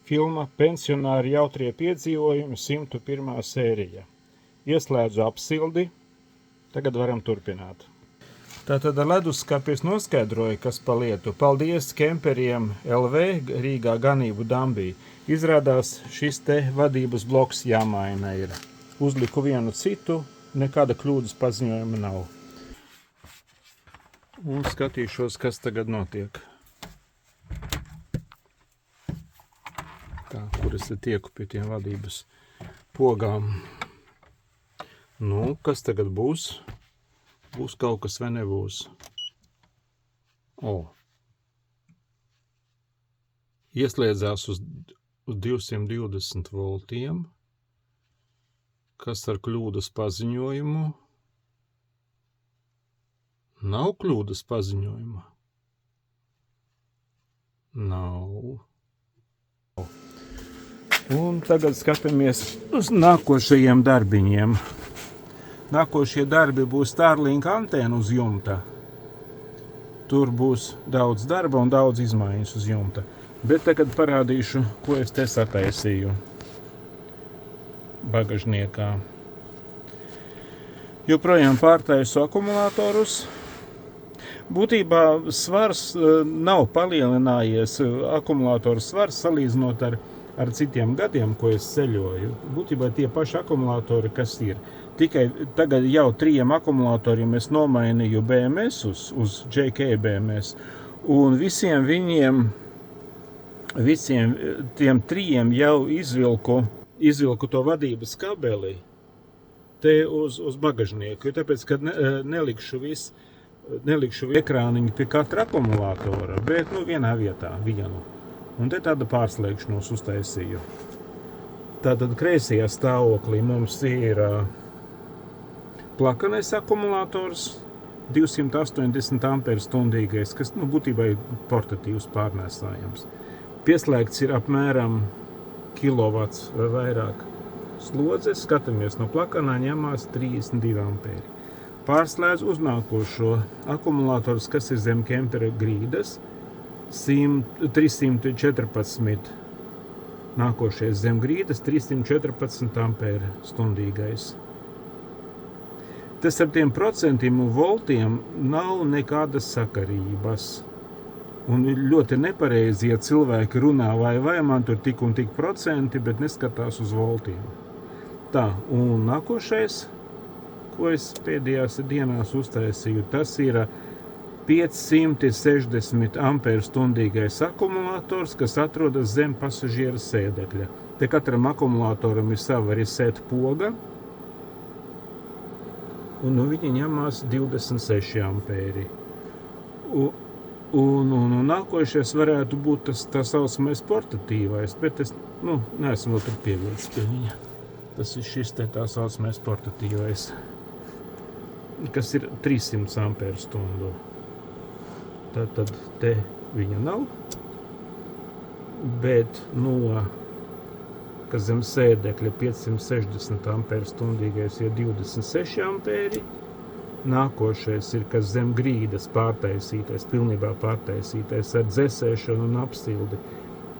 filma Pensionāri jautrie piedzīvojumi 101. sērija. Ieslēdzu apsildi, tagad varam turpināt. Tātad ar leduskapi es noskaidroju, kas pa lietu. Paldies Kemperiem LV Rīgā ganību Dambī. Izrādās šis te vadības bloks jāmaina ir. Uzliku vienu citu, nekāda kļūdas paziņojuma nav. Un skatīšos, kas tagad notiek. Tā, kur es tieku pie tiem vadības pogām. Nu, kas tagad būs? Būs kaut kas vai nebūs? Ieslēdzās uz 220 voltiem, kas ar kļūdas paziņojumu. Nav kļūdas paziņojuma. Nav. Un tagad skatāmies uz nākošajiem darbiņiem. Nākošie darbi būs Starlink antēna uz jumta. Tur būs daudz darba un daudz izmaiņas uz jumta. Bet tagad parādīšu, ko es te sataisīju bagažniekā. Joprojām pārtaisu akumulatorus. Būtībā svars nav palielinājies, akumulātoru svars salīdzinot ar citiem gadiem, ko es ceļoju. Būtībā tie paši akumulātori, kas ir. Tikai tagad jau 3 akumulatoriem es nomainīju BMS uz JK BMS. Un visiem tiem 3 jau izvilku to vadības kabeli te uz bagažnieku. Tāpēc, kad nelikšu ekrāniņu pie katra akumulātora, bet vienā vietā vienu. Un te tāda pārslēgšanos uztaisīju. Tātad kreisajā stāvoklī mums ir plakanais akumulators, 280 ampēru stundīgais, kas būtībā ir portatīvs pārnēsājams. Pieslēgts ir apmēram kilovats vai vairāk slodzes, skatāmies no plakanā, ņemās 32 ampēri. Pārslēdz uz nākošo akumulatorus, kas ir zem Kempera grīdas, 314, nākošais zem grīdas 314 ampēru stundīgais. Tas ar tiem procentiem un voltiem nav nekādas sakarības. Un ļoti nepareizi, ja cilvēki runā vai man tur tik un tik procenti, bet neskatās uz voltiem. Tā, un nākošais, ko es pēdējās dienās uztaisīju, tas ir 560 ampēru stundīgais akumulators, kas atrodas zem pasažiera sēdekļa. Te katram akumulatoram ir sava reset poga, un viņi ņemās 26 ampēri. Un nākošais varētu būt tā saucamais portatīvais, bet es neesmu vēl tur pievilcis pie viņa. Tas ir šis te tā saucamais portatīvais, kas ir 300 ampēru stundu. Tātad te viņa nav, bet kas zem sēdekļa 560 ampēru stundīgais ir 26 ampēri. Nākošais ir, kas zem grīdas pārtaisītais, pilnībā pārtaisītais ar dzesēšanu un apsildi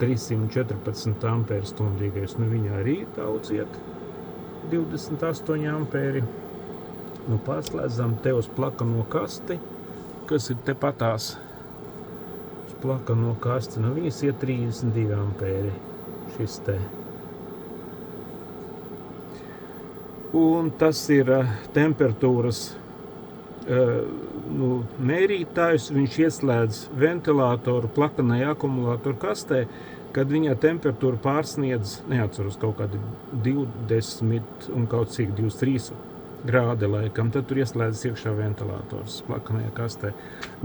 314 ampēru stundīgais. Viņa arī daudz iet 28 ampēri. Pārslēdzam te uz plakano kasti, kas ir tepatās uz plakano kasti. Viņas iet 32 ampēri šis te. Un tas ir temperatūras mērītājs. Viņš ieslēdz ventilātoru plakanai akumulātoru kastē, kad viņa temperatūra pārsniedz, neatceros, kaut kādi 20 un kaut cik 23 grādi laikam, tad tur ieslēdzas iekšā ventilators plakanajā kastē.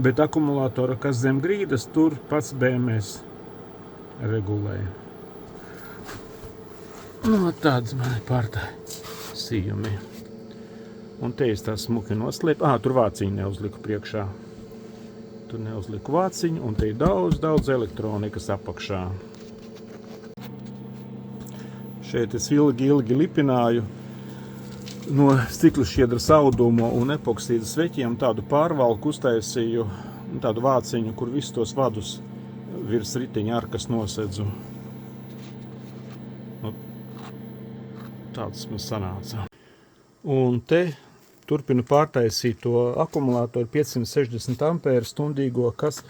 Bet akumulātora, kas zem grīdas, tur pats BMS regulē. Tāds mani pārtaisījumi. Un te es tā smuki noslēpu. Tur vāciņu neuzliku priekšā. Tur neuzliku vāciņu, un te ir daudz elektronikas apakšā. Šeit es ilgi lipināju no stikla šķiedras auduma un epoksīdas veķiem tādu pārvalku uztaisīju, tādu vāciņu, kur visus tos vadus virs riteņa arkas nosedzu. tāds mums sanāca. Un te turpinu pārtaisīt to akumulātoru 560 ampēru stundīgo, kas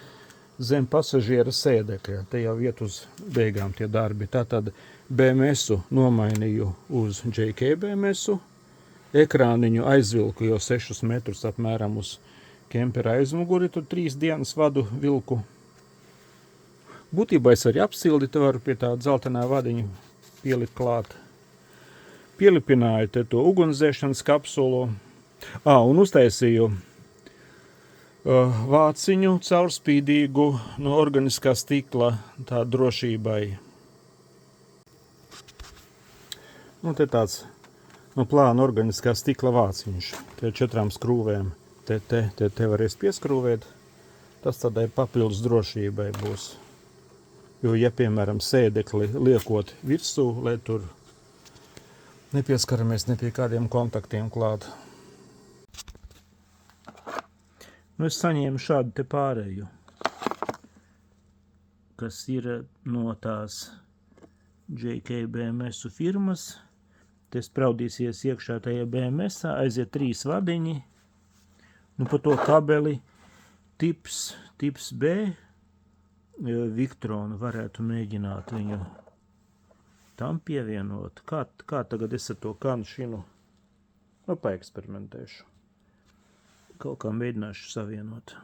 zem pasažiera sēdekļa. Te jau iet uz beigām tie darbi. Tātad BMS-u nomainīju uz JK BMS-u. Ekrāniņu aizvilku jau 6 metrus apmēram uz kempera aizmuguri. Tur 3 dienas vadu vilku. Būtībā es arī apsildi, te varu pie tā dzeltenā vadiņa pielikt klāt. Pielipināju te to ugunsdzēšanas kapsulu. Un uztaisīju vāciņu caurspīdīgu no organiskā stikla tā drošībai. Te tāds no plāna organiskā stikla vāciņš. Te 4 skrūvēm. Te varēs pieskrūvēt. Tas tādai papildus drošībai būs. Jo, ja, piemēram, sēdekli liekot virsū, lai tur nepieskaramies ne pie kādiem kontaktiem klāt. Es saņēmu šādu te pārēju, kas ir no tās JK BMS firmas. Te spraudīsies iekšā tajā BMS, aiziet 3 vadiņi. Pa to kabeli tips B, Victronu varētu mēģināt viņu tam pievienot. Kā tagad es ar to kanšinu? Paeksperimentēšu. Kaut kā mēģināšu savienot.